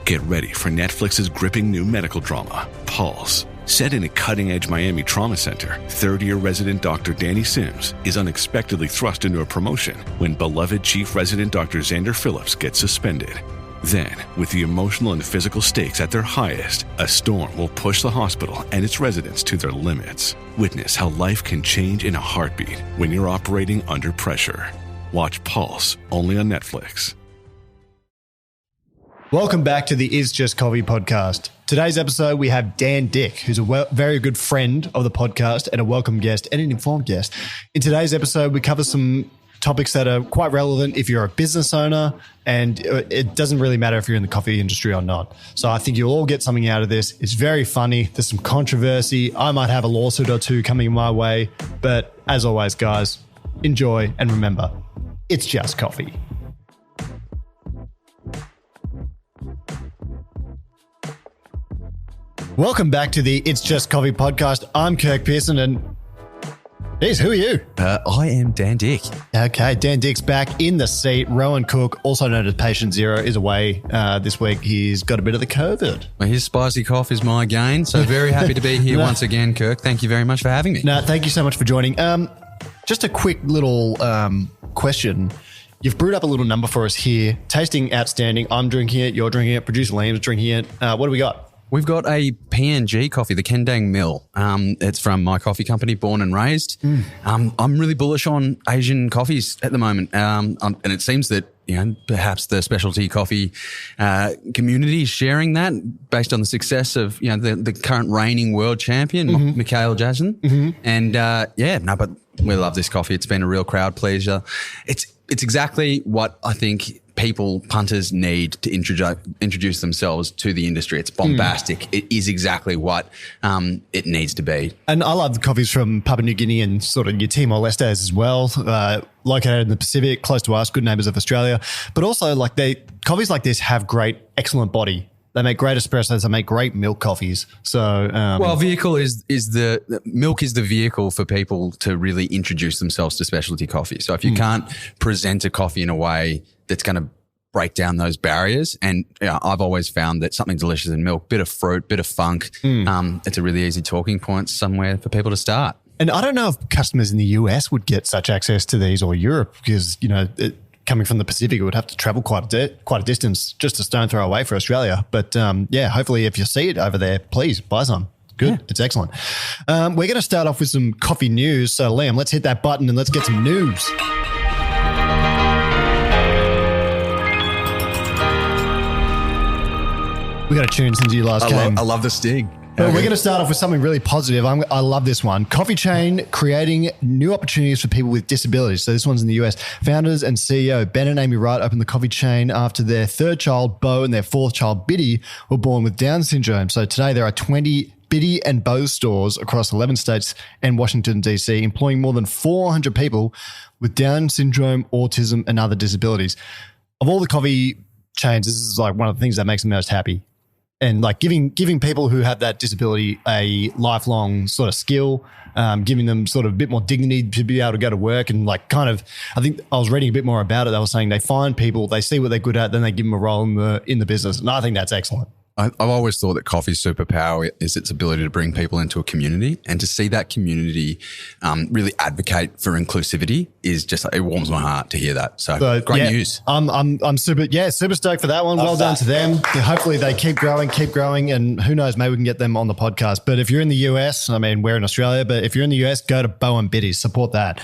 Get ready for Netflix's gripping new medical drama, Pulse. Set in a cutting-edge Miami trauma center, third-year resident Dr. Danny Sims is unexpectedly thrust into a promotion when beloved chief resident Dr. Xander Phillips gets suspended. Then, with the emotional and physical stakes at their highest, a storm will push the hospital and its residents to their limits. Witness how life can change in a heartbeat when you're operating under pressure. Watch Pulse, only on Netflix. Welcome back to the Is Just Coffee podcast. Today's episode, we have Dan Dick, who's a very good friend of the podcast and a welcome guest and an informed guest. In today's episode, we cover some topics that are quite relevant if you're a business owner, and it doesn't really matter if you're in the coffee industry or not. So I think you'll all get something out of this. It's very funny. There's some controversy. I might have a lawsuit or two coming my way. But as always, guys, enjoy and remember, it's just coffee. Welcome back to the It's Just Coffee podcast. I'm Kirk Pearson and geez, who are you? I am Dan Dick. Okay, Dan Dick's back in the seat. Rowan Cook, also known as Patient Zero, is away this week. He's got a bit of the COVID. Well, his spicy cough is my gain, so very happy to be here once again, Kirk. Thank you very much for having me. No, thank you so much for joining. Just a quick little question. You've brewed up a little number for us here. Tasting outstanding. I'm drinking it. You're drinking it. Producer Liam's drinking it. What do we got? We've got a PNG coffee, the Kendang Mill. It's from my coffee company, Born and Raised. I'm really bullish on Asian coffees at the moment. And it seems that, perhaps the specialty coffee community is sharing that based on the success of, the current reigning world champion, Mikhail Jasin. And but we love this coffee. It's been a real crowd pleaser. It's exactly what I think punters need to introduce themselves to the industry. It's bombastic. It is exactly what it needs to be. And I love the coffees from Papua New Guinea and sort of your Timor-Leste as well, located in the Pacific, close to us, good neighbours of Australia. But also, coffees like this have excellent body. They make great espressos. They make great milk coffees. So, vehicle is the milk is the vehicle for people to really introduce themselves to specialty coffee. So if you can't present a coffee in a way that's going to break down those barriers, and I've always found that something delicious in milk, bit of fruit, bit of funk, it's a really easy talking point somewhere for people to start. And I don't know if customers in the US would get such access to these, or Europe, because coming from the Pacific, it would have to travel quite a distance, just a stone throw away for Australia. But hopefully if you see it over there, please buy some. Good. Yeah. It's excellent. We're going to start off with some coffee news. So Liam, let's hit that button and let's get some news. We got to tune since you last came. I love the sting. But we're going to start off with something really positive. I love this one. Coffee chain creating new opportunities for people with disabilities. So this one's in the US. Founders and CEO Ben and Amy Wright opened the coffee chain after their third child, Beau, and their fourth child, Bitty, were born with Down syndrome. So today there are 20 Bitty and Beau stores across 11 states and Washington, D.C., employing more than 400 people with Down syndrome, autism, and other disabilities. Of all the coffee chains, this is one of the things that makes me most happy. And giving people who have that disability a lifelong sort of skill, giving them sort of a bit more dignity to be able to go to work and I think I was reading a bit more about it. They were saying they find people, they see what they're good at, then they give them a role in the business. And I think that's excellent. I've always thought that coffee's superpower is its ability to bring people into a community, and to see that community really advocate for inclusivity is just, it warms my heart to hear that. So great news. I'm super stoked for that one. Well done to them. Hopefully they keep growing, and who knows, maybe we can get them on the podcast. But if you're in the US, we're in Australia, but if you're in the US, go to Beau and Bitty, support that.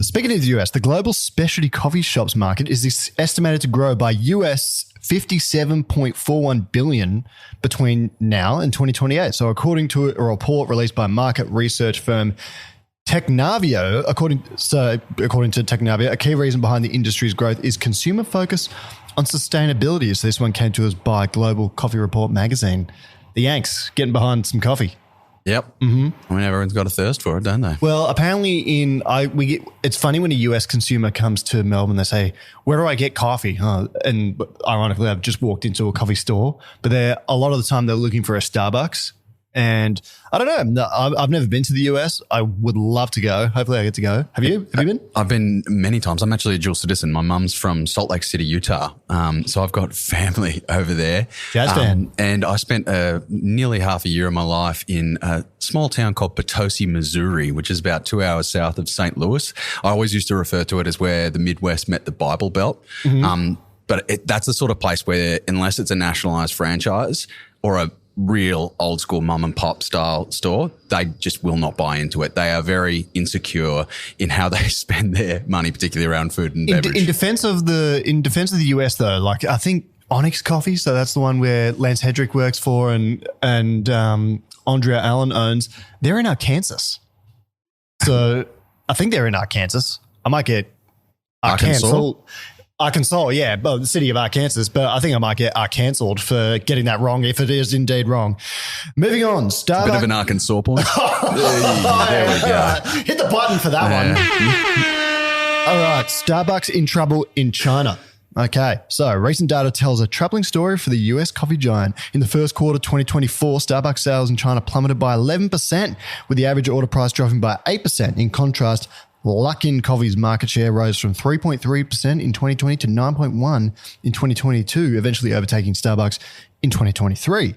Speaking of the US, the global specialty coffee shops market is estimated to grow by US $57.41 billion between now and 2028. So according to a report released by market research firm Technavio, according to Technavio, a key reason behind the industry's growth is consumer focus on sustainability. So this one came to us by Global Coffee Report magazine. The Yanks getting behind some coffee. Yep. Mm-hmm. Everyone's got a thirst for it, don't they? Well, apparently it's funny when a US consumer comes to Melbourne, they say, where do I get coffee? And ironically, I've just walked into a coffee store, but a lot of the time they're looking for a Starbucks. And I don't know. No, I've never been to the US. I would love to go. Hopefully I get to go. Have you? Have you been? I've been many times. I'm actually a dual citizen. My mum's from Salt Lake City, Utah. So I've got family over there. Jazz fan. And I spent nearly half a year of my life in a small town called Potosi, Missouri, which is about 2 hours south of St. Louis. I always used to refer to it as where the Midwest met the Bible Belt. But that's the sort of place where, unless it's a nationalized franchise or a real old school mum and pop style store, they just will not buy into it. They are very insecure in how they spend their money, particularly around food and beverage. In defense of the US though, like I think Onyx Coffee, so that's the one where Lance Hedrick works for and Andrea Allen owns, they're in Arkansas. So I think they're in Arkansas. I might get Arkansas, yeah, but the city of Arkansas, but I think I might get cancelled for getting that wrong if it is indeed wrong. Moving on, Starbucks. Bit of an Arkansas point. There we go. Hit the button for that one. All right, Starbucks in trouble in China. Okay, so recent data tells a troubling story for the US coffee giant. In the first quarter 2024, Starbucks sales in China plummeted by 11%, with the average order price dropping by 8%. In contrast, Luckin Coffee's market share rose from 3.3% in 2020 to 9.1% in 2022, eventually overtaking Starbucks in 2023.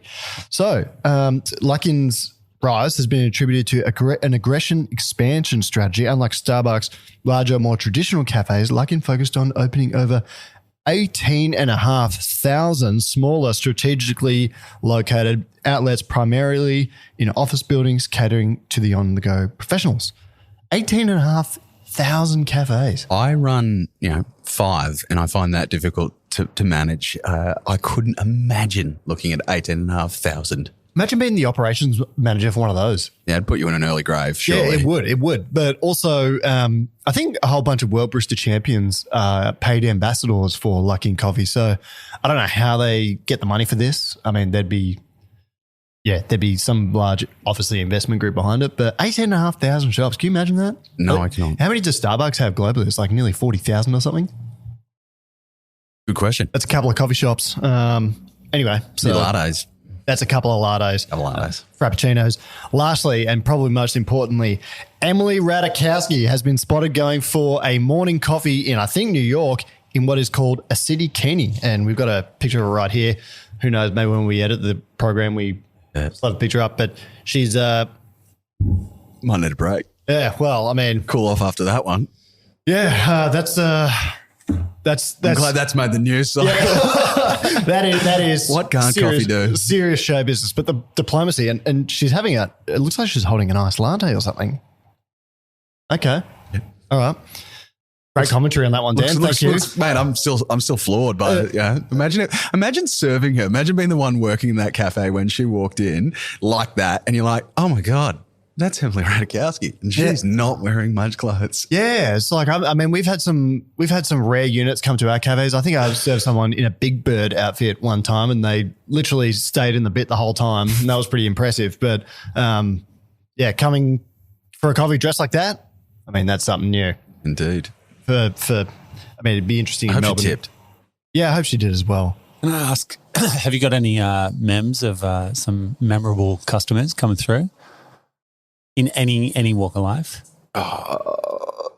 So, Luckin's rise has been attributed to an aggression expansion strategy. Unlike Starbucks' larger, more traditional cafes, Luckin focused on opening over 18,500 smaller, strategically located outlets, primarily in office buildings, catering to the on-the-go professionals. 18,500 cafes. I run, 5, and I find that difficult to manage. I couldn't imagine looking at 18,500. Imagine being the operations manager for one of those. Yeah, it'd put you in an early grave, surely. Yeah, it would. But also, I think a whole bunch of World Barista Champions paid ambassadors for Luckin Coffee. So I don't know how they get the money for this. I mean, there'd be some large, obviously, investment group behind it, but 18,500 shops. Can you imagine that? No, I can't. How many does Starbucks have globally? It's like nearly 40,000 or something. Good question. That's a couple of coffee shops. Anyway. So lattes. That's a couple of lattes. Frappuccinos. Lastly, and probably most importantly, Emily Ratajkowski has been spotted going for a morning coffee in, I think, New York, in what is called a city kini. And we've got a picture of her right here. Who knows, maybe when we edit the program, we slide the picture up, but she's might need a break. Yeah, well, I mean, cool off after that one. Yeah, that's I'm glad that's made the news. So. Yeah. that is what can't coffee do? Serious show business, but the diplomacy and she's having it looks like she's holding an iced latte or something. Okay, yeah. All right. Great commentary on that one, Dan. Thank you. Mate, I'm still floored by it. Yeah. Imagine serving her. Imagine being the one working in that cafe when she walked in like that, and you're like, oh my God, that's Emily Ratajkowski, and she's not wearing much clothes. Yeah, it's like I mean, we've had some rare units come to our cafes. I think I served someone in a Big Bird outfit one time, and they literally stayed in the bit the whole time, and that was pretty impressive. But coming for a coffee dressed like that, I mean, that's something new. Indeed. It'd be interesting. I hope she tipped. Yeah, I hope she did as well. Can I ask, have you got any memes of some memorable customers coming through in any walk of life? Off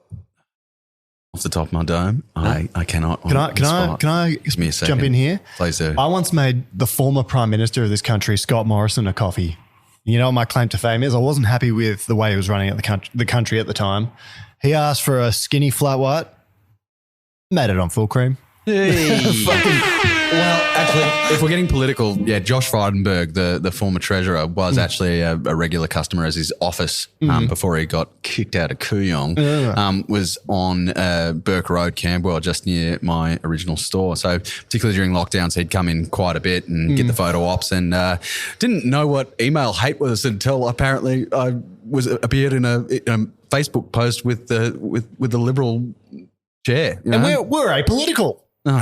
the top of my dome, I cannot. Can I Give me a second. jump in here? Please do. I once made the former Prime Minister of this country, Scott Morrison, a coffee. You know what my claim to fame is? I wasn't happy with the way he was running the country at the time. He asked for a skinny flat white, made it on full cream. Hey. Well, actually, if we're getting political, Josh Frydenberg, the former treasurer, was actually a regular customer as his office before he got kicked out of Kooyong, was on Burke Road, Camberwell, just near my original store. So particularly during lockdowns, he'd come in quite a bit and get the photo ops, and didn't know what email hate was until apparently I appeared in a Facebook post with the Liberal chair. And we're apolitical. No,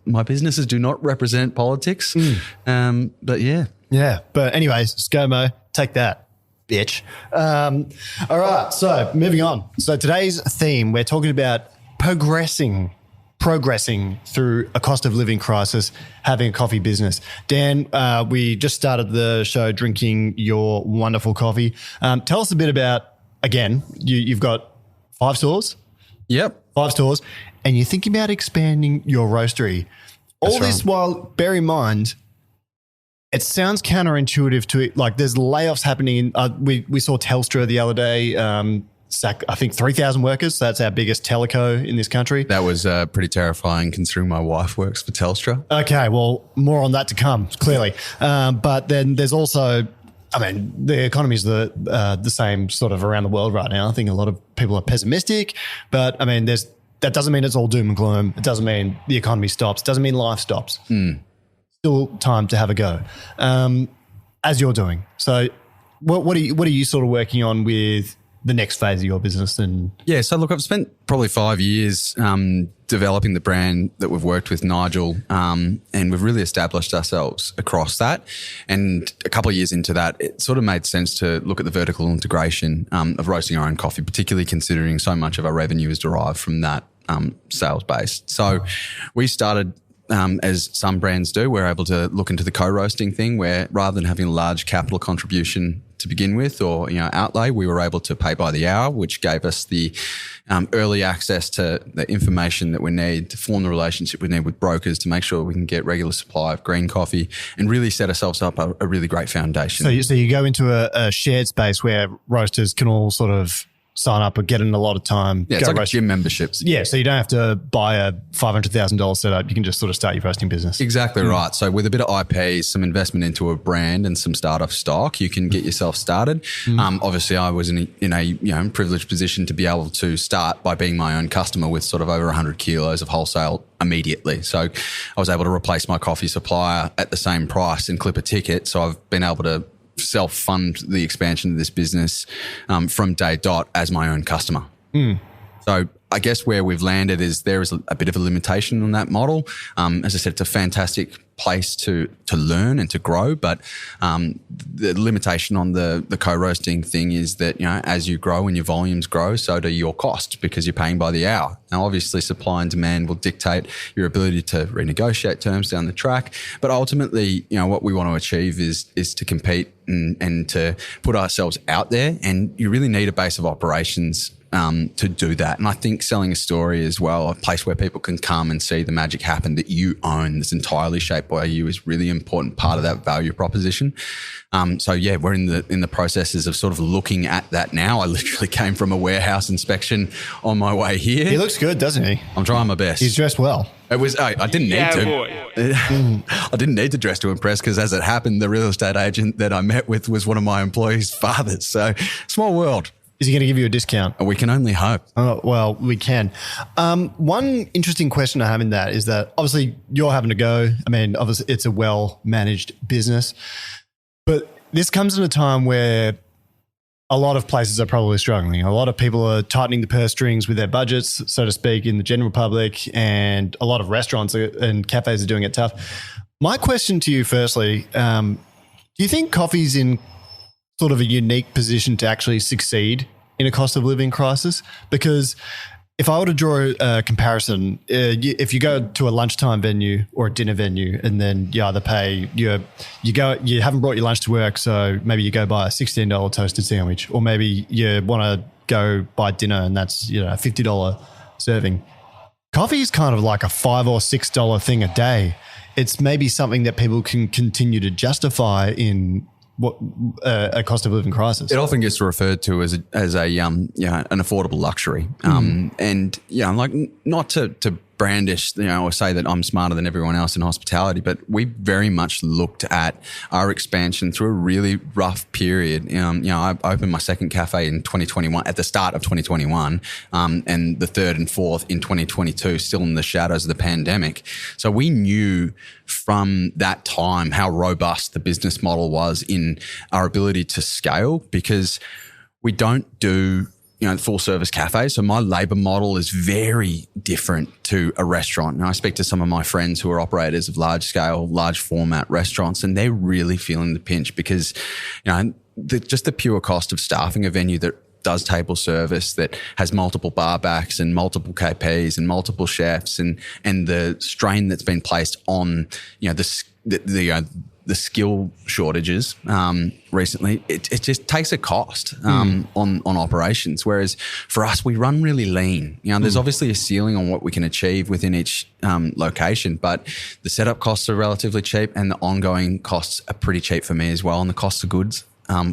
my businesses do not represent politics. But yeah. Yeah. But anyways, Scomo, take that, bitch. All right. So moving on. So today's theme, we're talking about progressing progressing through a cost of living crisis, having a coffee business. Dan, we just started the show drinking your wonderful coffee. Tell us a bit about, again, you've got 5 stores? Yep. 5 stores, and you're thinking about expanding your roastery. All this while, bear in mind, it sounds counterintuitive to it. Like there's layoffs happening. We saw Telstra the other day sack, I think, 3,000 workers. So that's our biggest teleco in this country. That was pretty terrifying considering my wife works for Telstra. Okay, well, more on that to come, clearly. But then there's also, I mean, the economy is the same sort of around the world right now. I think a lot of people are pessimistic, but I mean, that doesn't mean it's all doom and gloom. It doesn't mean the economy stops. It doesn't mean life stops. Still time to have a go, as you're doing. So what are you sort of working on with the next phase of your business? And yeah, so look, I've spent probably 5 years developing the brand that we've worked with Nigel, and we've really established ourselves across that. And a couple of years into that, it sort of made sense to look at the vertical integration of roasting our own coffee, particularly considering so much of our revenue is derived from that sales base. So we started, as some brands do, we're able to look into the co-roasting thing where rather than having a large capital contribution to begin with or outlay, we were able to pay by the hour, which gave us the early access to the information that we need to form the relationship we need with brokers to make sure we can get regular supply of green coffee and really set ourselves up a really great foundation. So you go into a shared space where roasters can all sort of sign up or get in a lot of time. Yeah, it's like gym memberships. Yeah, so you don't have to buy a $500,000 setup. You can just sort of start your roasting business. Exactly right. So with a bit of IP, some investment into a brand and some startup stock, you can get yourself started. Obviously, I was in a privileged position to be able to start by being my own customer with sort of over 100 kilos of wholesale immediately. So I was able to replace my coffee supplier at the same price and clip a ticket. So I've been able to self-fund the expansion of this business from day dot as my own customer. So I guess where we've landed is there is a bit of a limitation on that model. As I said, it's a fantastic place to learn and to grow, but the limitation on the co-roasting thing is that as you grow and your volumes grow, so do your costs because you're paying by the hour. Now, obviously, supply and demand will dictate your ability to renegotiate terms down the track, but ultimately, what we want to achieve is to compete and to put ourselves out there, and you really need a base of operations to do that. And I think selling a story as well, a place where people can come and see the magic happen that you own, that's entirely shaped by you, is really important part of that value proposition. So yeah, we're in the processes of sort of looking at that now. I literally came from a warehouse inspection on my way here. He looks good, doesn't he? I'm trying my best. He's dressed well. It was. I didn't need to. I didn't need to dress to impress because, as it happened, the real estate agent that I met with was one of my employees' fathers. So small world. Is he going to give you a discount? We can only hope. Oh, well, we can. One interesting question I have in that is that obviously you're having to go. I mean, obviously it's a well-managed business, but this comes in a time where a lot of places are probably struggling. A lot of people are tightening the purse strings with their budgets, so to speak, in the general public, and a lot of restaurants and cafes are doing it tough. My question to you firstly, do you think coffee's in sort of a unique position to actually succeed in a cost of living crisis? Because if I were to draw a comparison, if you go to a lunchtime venue or a dinner venue and then you either pay, you haven't brought your lunch to work, so maybe you go buy a $16 toasted sandwich, or maybe you want to go buy dinner and that's a $50 serving. Coffee is kind of like a $5 or $6 thing a day. It's maybe something that people can continue to justify in what a cost of living crisis. It often gets referred to as an affordable luxury, and like not to brandish or say that I'm smarter than everyone else in hospitality, but we very much looked at our expansion through a really rough period. I opened my second cafe in 2021 at the start of 2021, and the third and fourth in 2022, still in the shadows of the pandemic. So we knew from that time how robust the business model was in our ability to scale, because we don't do full service cafes. So my labor model is very different to a restaurant. Now I speak to some of my friends who are operators of large scale, large format restaurants, and they're really feeling the pinch because, just the pure cost of staffing a venue that does table service, that has multiple bar backs and multiple KPs and multiple chefs, and the strain that's been placed on, the skill shortages recently, it just takes a cost on operations. Whereas for us, we run really lean. There's obviously a ceiling on what we can achieve within each location, but the setup costs are relatively cheap and the ongoing costs are pretty cheap for me as well. And the cost of goods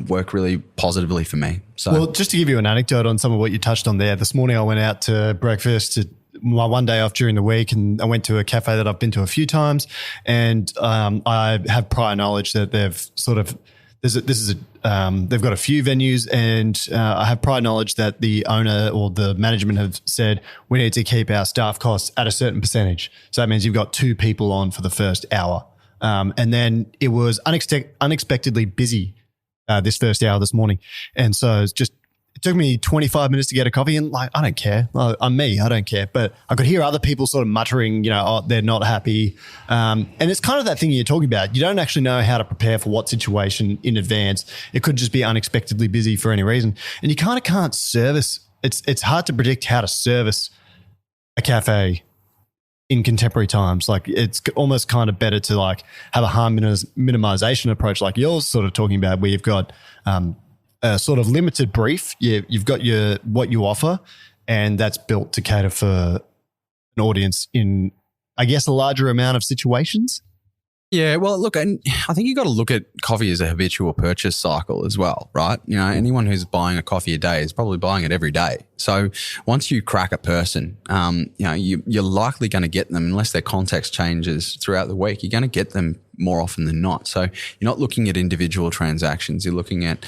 work really positively for me. So, well, just to give you an anecdote on some of what you touched on there, this morning I went out to breakfast my one day off during the week, and I went to a cafe that I've been to a few times, and I have prior knowledge that they've sort of they've got a few venues, and I have prior knowledge that the owner or the management have said we need to keep our staff costs at a certain percentage. So that means you've got 2 people on for the first hour, and then it was unexpectedly busy this first hour this morning, and so it's just. It took me 25 minutes to get a coffee, and I don't care. I'm me. I don't care. But I could hear other people sort of muttering, they're not happy. And it's kind of that thing you're talking about. You don't actually know how to prepare for what situation in advance. It could just be unexpectedly busy for any reason. And you kind of can't service. It's hard to predict how to service a cafe in contemporary times. Like, it's almost kind of better to have a harm minimization approach like you're sort of talking about, where you've got a sort of limited brief. You've got what you offer, and that's built to cater for an audience in, I guess, a larger amount of situations. Yeah, well, look, and I think you got to look at coffee as a habitual purchase cycle as well, right? Anyone who's buying a coffee a day is probably buying it every day. So once you crack a person, you're likely going to get them, unless their context changes throughout the week, you're going to get them more often than not. So you're not looking at individual transactions. You're looking at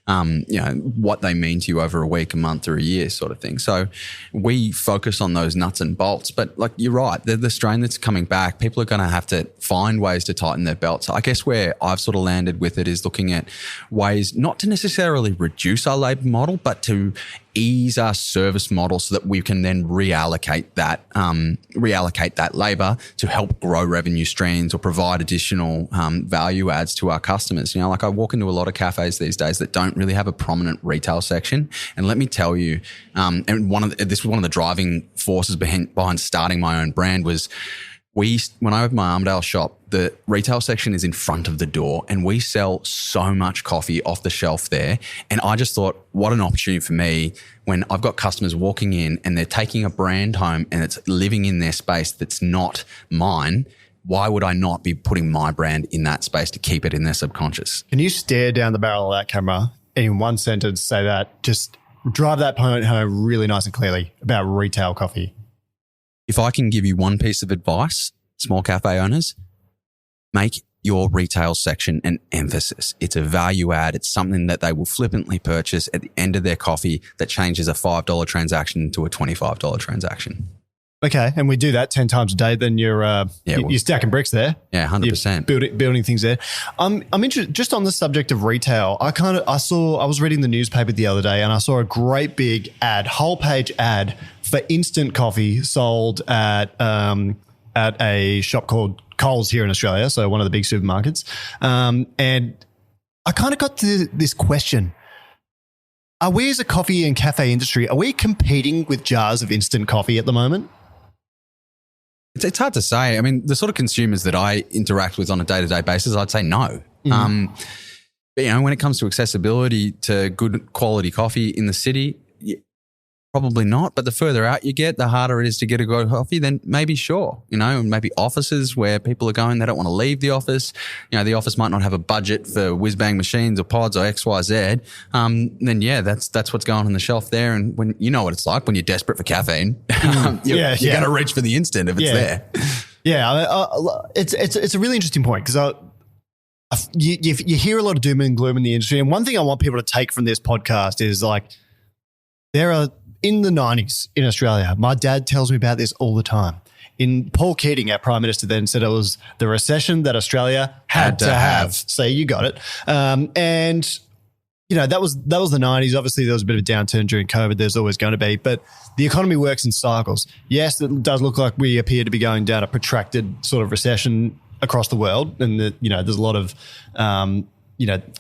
what they mean to you over a week, a month, or a year, sort of thing. So we focus on those nuts and bolts. But you're right, the strain that's coming back, people are going to have to find ways to tighten their belts. I guess where I've sort of landed with it is looking at ways not to necessarily reduce our labour model, but to ease our service model so that we can then reallocate that labour to help grow revenue streams or provide additional value adds to our customers. I walk into a lot of cafes these days that don't really have a prominent retail section, and let me tell you, and this was one of the driving forces behind starting my own brand was. When I opened my Armadale shop, the retail section is in front of the door, and we sell so much coffee off the shelf there. And I just thought, what an opportunity for me when I've got customers walking in and they're taking a brand home and it's living in their space that's not mine. Why would I not be putting my brand in that space to keep it in their subconscious? Can you stare down the barrel of that camera and in one sentence say that? Just drive that point home really nice and clearly about retail coffee. If I can give you one piece of advice, small cafe owners, make your retail section an emphasis. It's a value add. It's something that they will flippantly purchase at the end of their coffee that changes a $5 transaction into a $25 transaction. Okay, and we do that 10 times a day, then you're stacking bricks there. Yeah, 100%. Building things there. I'm interested, just on the subject of retail, I was reading the newspaper the other day and I saw a great big whole page ad for instant coffee sold at a shop called Coles here in Australia, so one of the big supermarkets. And I kind of got to this question. Are we as a coffee and cafe industry, are we competing with jars of instant coffee at the moment? It's hard to say. I mean, the sort of consumers that I interact with on a day-to-day basis, I'd say no. But, when it comes to accessibility to good quality coffee in the city, probably not. But the further out you get, the harder it is to get a good coffee, then maybe sure. Maybe offices where people are going, they don't want to leave the office. The office might not have a budget for whiz-bang machines or pods or X, Y, Z. Then yeah, that's what's going on the shelf there. And when you know what it's like when you're desperate for caffeine, you're going to reach for the instant if it's there. Yeah, it's a really interesting point because you hear a lot of doom and gloom in the industry. And one thing I want people to take from this podcast is there are, in the 90s in Australia, my dad tells me about this all the time. Paul Keating, our Prime Minister, then said it was the recession that Australia had to have. So you got it. And that was the 90s. Obviously, there was a bit of a downturn during COVID. There's always going to be. But the economy works in cycles. Yes, it does look like we appear to be going down a protracted sort of recession across the world. And, there's a lot of,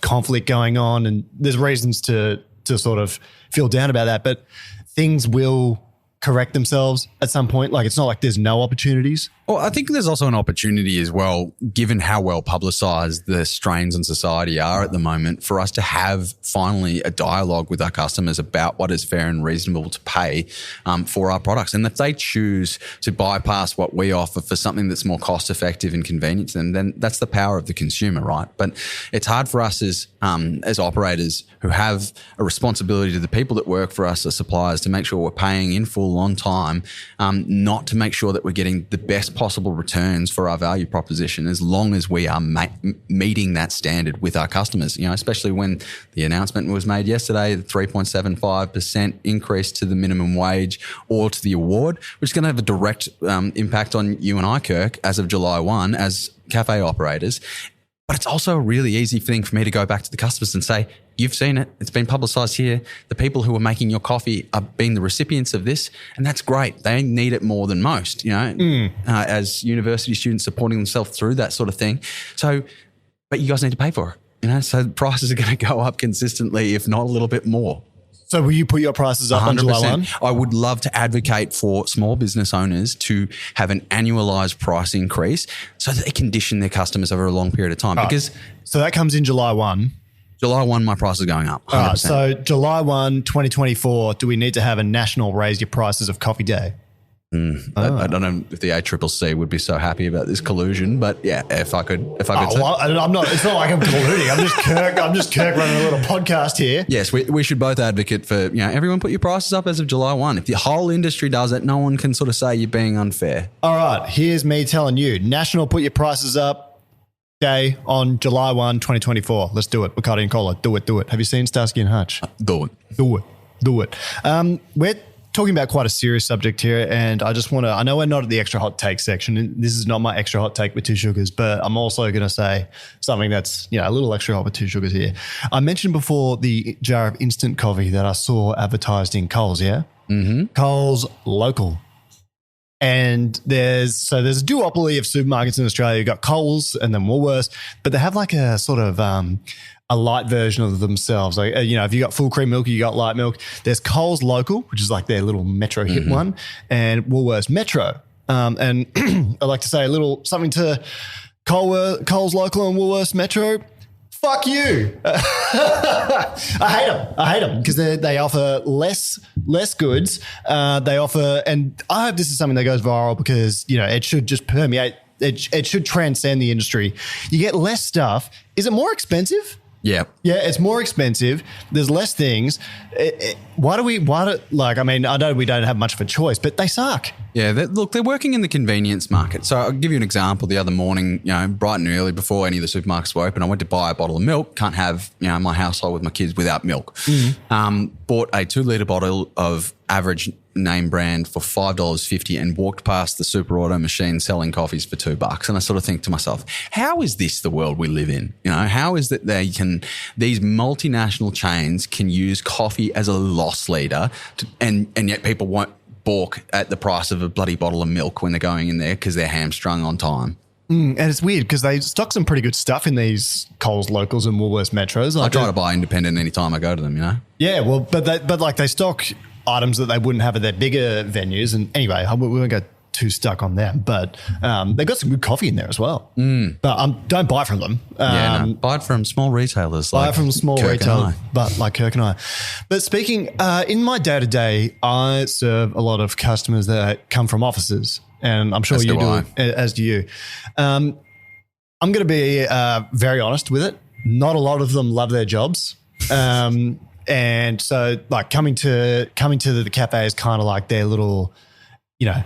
conflict going on. And there's reasons to to sort of feel down about that, but things will correct themselves at some point. Like, it's not like there's no opportunities. Well, I think there's also an opportunity as well, given how well publicised the strains in society are at the moment, for us to have finally a dialogue with our customers about what is fair and reasonable to pay for our products. And if they choose to bypass what we offer for something that's more cost effective and convenient to them, then that's the power of the consumer, right? But it's hard for us as operators who have a responsibility to the people that work for us as suppliers to make sure we're paying in full on time, not to make sure that we're getting the best possible returns for our value proposition, as long as we are meeting that standard with our customers. You know, especially when the announcement was made yesterday, the 3.75% increase to the minimum wage or to the award, which is going to have a direct impact on you and I, Kirk, as of July 1 as cafe operators. But it's also a really easy thing for me to go back to the customers and say, you've seen it. It's been publicised here. The people who are making your coffee are being the recipients of this, and that's great. They need it more than most, you know, as university students supporting themselves through that sort of thing. So, but you guys need to pay for it, you know, so prices are going to go up consistently, if not a little bit more. So will you put your prices up 100%. On July 1? I would love to advocate for small business owners to have an annualised price increase so that they condition their customers over a long period of time. Because so that comes in July 1. July 1, my price is going up. 100%. All right, so July 1, 2024, do we need to have a national raise your prices of coffee day? I don't know if the ACCC would be so happy about this collusion, but yeah, if I could. Well, I'm not. It's not like I'm colluding. I'm just Kirk running a little podcast here. Yes, we should both advocate for, you know, everyone put your prices up as of July 1. If the whole industry does it, no one can sort of say you're being unfair. All right, here's me telling you, national put your prices up day on July 1, 2024. Let's do it. Bacardi and Cola. Do it. Have you seen Starsky and Hutch? Do it. We're talking about quite a serious subject here, and I know we're not at the extra hot take section, and this is not my extra hot take with two sugars, but I'm also going to say something that's, you know, a little extra hot with two sugars here. I mentioned before the jar of instant coffee that I saw advertised in Coles, yeah? Mm-hmm. Coles Local. And there's a duopoly of supermarkets in Australia. You've got Coles and then Woolworths, but they have like a sort of a light version of themselves. Like, you know, if you got full cream milk, you got light milk. There's Coles Local, which is like their little Metro hit one, and Woolworths Metro. And I like to say a little something to Coles Local and Woolworths Metro. Fuck you. I hate them because they offer less goods. They offer, and I hope this is something that goes viral because, you know, it should just permeate. It should transcend the industry. You get less stuff. Is it more expensive? Yeah, it's more expensive. There's less things. I know we don't have much of a choice, but they suck. Yeah, they're working in the convenience market. So I'll give you an example. The other morning, you know, bright and early before any of the supermarkets were open, I went to buy a bottle of milk. Can't have, you know, my household with my kids without milk. Mm-hmm. Bought a 2-litre bottle of average name brand for $5.50 and walked past the super auto machine selling coffees for $2. And I sort of think to myself, how is this the world we live in? You know, how is that these multinational chains can use coffee as a loss leader and yet people won't balk at the price of a bloody bottle of milk when they're going in there because they're hamstrung on time. And it's weird because they stock some pretty good stuff in these Coles Locals and Woolworths Metros. I try to buy independent anytime I go to them, you know? Yeah, well, but they stock items that they wouldn't have at their bigger venues. And anyway, we won't go too stuck on them, but they've got some good coffee in there as well. But don't buy from them. Buy it from small retailers. Buy from small retailers, but like Kirk and I. But speaking, in my day-to-day, I serve a lot of customers that come from offices, and I'm sure you do, as do you. I'm going to be very honest with it. Not a lot of them love their jobs. And so like coming to the cafe is kind of like their little, you know,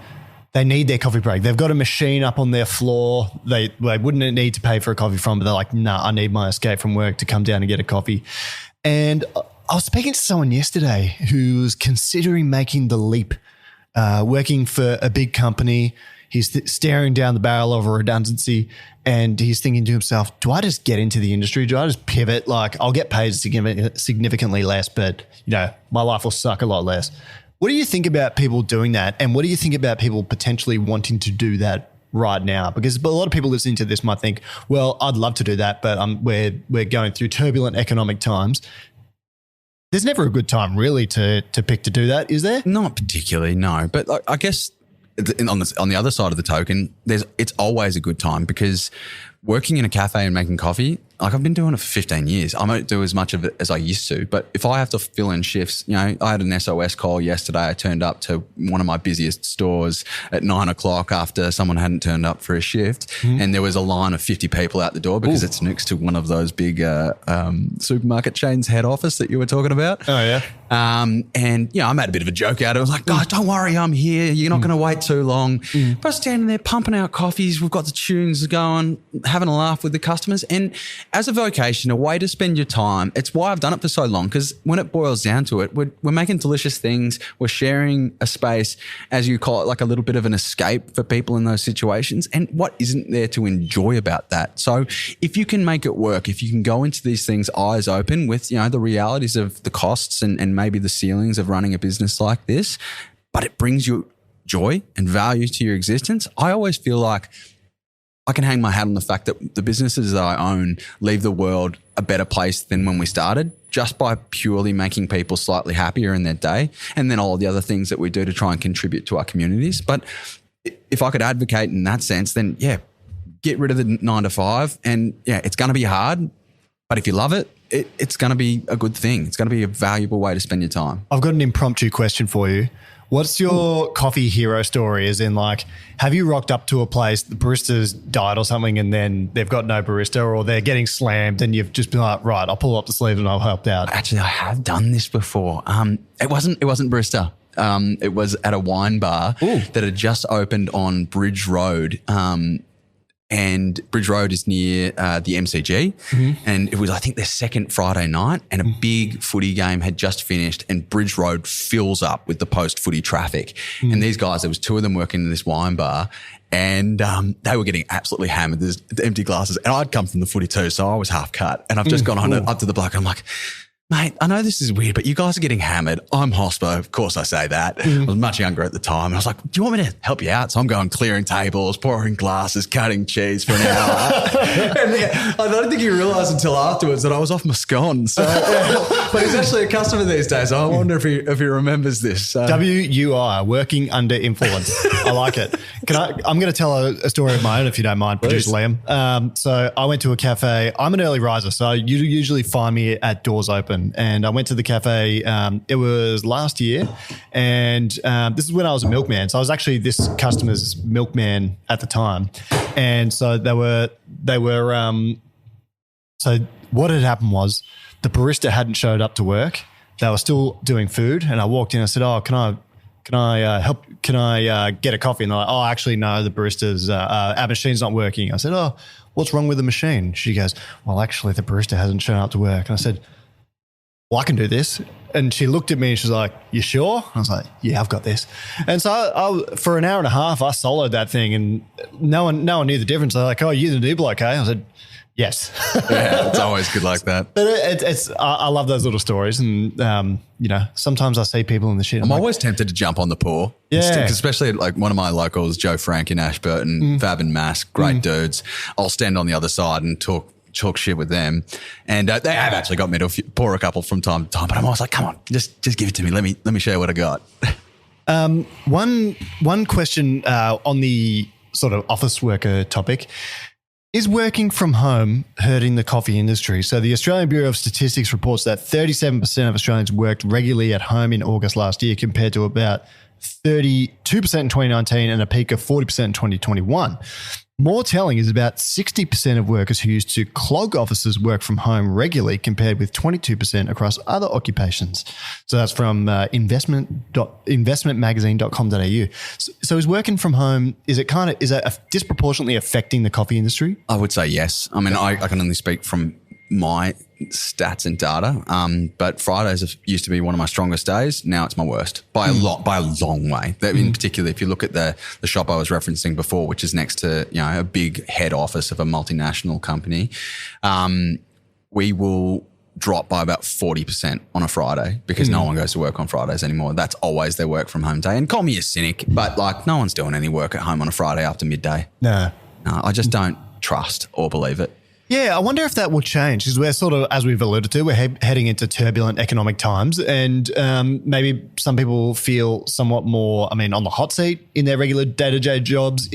they need their coffee break. They've got a machine up on their floor. They wouldn't need to pay for a coffee from, but they're like, nah, I need my escape from work to come down and get a coffee. And I was speaking to someone yesterday who was considering making the leap, working for a big company. He's staring down the barrel of a redundancy and he's thinking to himself, do I just get into the industry? Do I just pivot? Like, I'll get paid significantly less, but, you know, my life will suck a lot less. What do you think about people doing that? And what do you think about people potentially wanting to do that right now? Because a lot of people listening to this might think, well, I'd love to do that, but we're going through turbulent economic times. There's never a good time really to pick to do that, is there? Not particularly, no. But I guess on the other side of the token, it's always a good time because working in a cafe and making coffee, like I've been doing it for 15 years. I don't do as much of it as I used to, but if I have to fill in shifts, I had an SOS call yesterday. I turned up to one of my busiest stores at 9 o'clock after someone hadn't turned up for a shift. And there was a line of 50 people out the door because it's next to one of those big supermarket chains head office that you were talking about. Oh, yeah. And, I made a bit of a joke out of it. I was like, guys, don't worry, I'm here. You're not going to wait too long. But I was standing there pumping out coffees. We've got the tunes going, having a laugh with the customers. And as a vocation, a way to spend your time, it's why I've done it for so long, because when it boils down to it, we're making delicious things. We're sharing a space, as you call it, like a little bit of an escape for people in those situations. And what isn't there to enjoy about that? So if you can make it work, if you can go into these things eyes open with, the realities of the costs and maybe the ceilings of running a business like this, but it brings you joy and value to your existence, I always feel like I can hang my hat on the fact that the businesses that I own leave the world a better place than when we started, just by purely making people slightly happier in their day, and then all the other things that we do to try and contribute to our communities. But if I could advocate in that sense, then get rid of the 9 to 5, and it's going to be hard, but if you love it, it's going to be a good thing. It's going to be a valuable way to spend your time. I've got an impromptu question for you. What's your coffee hero story? As in, like, have you rocked up to a place, the barista's died or something, and then they've got no barista, or they're getting slammed, and you've just been like, right, I'll pull up the sleeve and I'll help out? Actually, I have done this before. It wasn't barista. It was at a wine bar that had just opened on Bridge Road. And Bridge Road is near the MCG. And it was, I think, their second Friday night, and a big footy game had just finished, and Bridge Road fills up with the post-footy traffic. And these guys, there was 2 of them working in this wine bar, and they were getting absolutely hammered. There's empty glasses. And I'd come from the footy too, so I was half cut. And I've just gone on up to the bloke, and I'm like, mate, I know this is weird, but you guys are getting hammered. I'm hospo. Of course I say that. I was much younger at the time. And I was like, do you want me to help you out? So I'm going clearing tables, pouring glasses, cutting cheese for an hour. And I don't think he realised until afterwards that I was off my scone. So, but he's actually a customer these days. So I wonder if he remembers this. WUI, working under influence. I like it. I'm going to tell a story of my own, if you don't mind, Producer Liam. So I went to a cafe. I'm an early riser, so you usually find me at doors open. And I went to the cafe, it was last year, and this is when I was a milkman. So I was actually this customer's milkman at the time. And so so what had happened was the barista hadn't showed up to work. They were still doing food. And I walked in and I said, oh, can I help? Can I get a coffee? And they're like, oh, actually, no, the barista's, our machine's not working. I said, oh, what's wrong with the machine? She goes, well, actually, the barista hasn't shown up to work. And I said, well, I can do this. And she looked at me and she's like, you sure? I was like, yeah, I've got this. And so I for an hour and a half, I soloed that thing, and no one knew the difference. They're like, oh, you're the new bloke, eh? I said, yes. Yeah, it's always good like that. But I love those little stories. And, sometimes I see people in the shit. I'm always tempted to jump on the pour. Yeah. Especially like one of my locals, Joe Frank in Ashburton, Fab and Mask, great dudes. I'll stand on the other side and talk shit with them, and they have actually got me to pour a couple from time to time, but I'm always like, come on, just give it to me. Let me show you what I got. One question on the sort of office worker topic: is working from home hurting the coffee industry? So the Australian Bureau of Statistics reports that 37% of Australians worked regularly at home in August last year, compared to about 32% in 2019 and a peak of 40% in 2021. More telling is about 60% of workers who used to clog offices work from home regularly, compared with 22% across other occupations. So that's from investmentmagazine.com.au. So is working from home, is it disproportionately affecting the coffee industry? I would say yes. I mean, I can only speak from my stats and data, but Fridays used to be one of my strongest days. Now it's my worst by a long way. In particular, if you look at the shop I was referencing before, which is next to a big head office of a multinational company, we will drop by about 40% on a Friday because no one goes to work on Fridays anymore. That's always their work from home day. And call me a cynic, but like no one's doing any work at home on a Friday after midday. No, I just don't trust or believe it. Yeah, I wonder if that will change because we're sort of, as we've alluded to, we're heading into turbulent economic times, and maybe some people feel somewhat more, on the hot seat in their regular day-to-day jobs.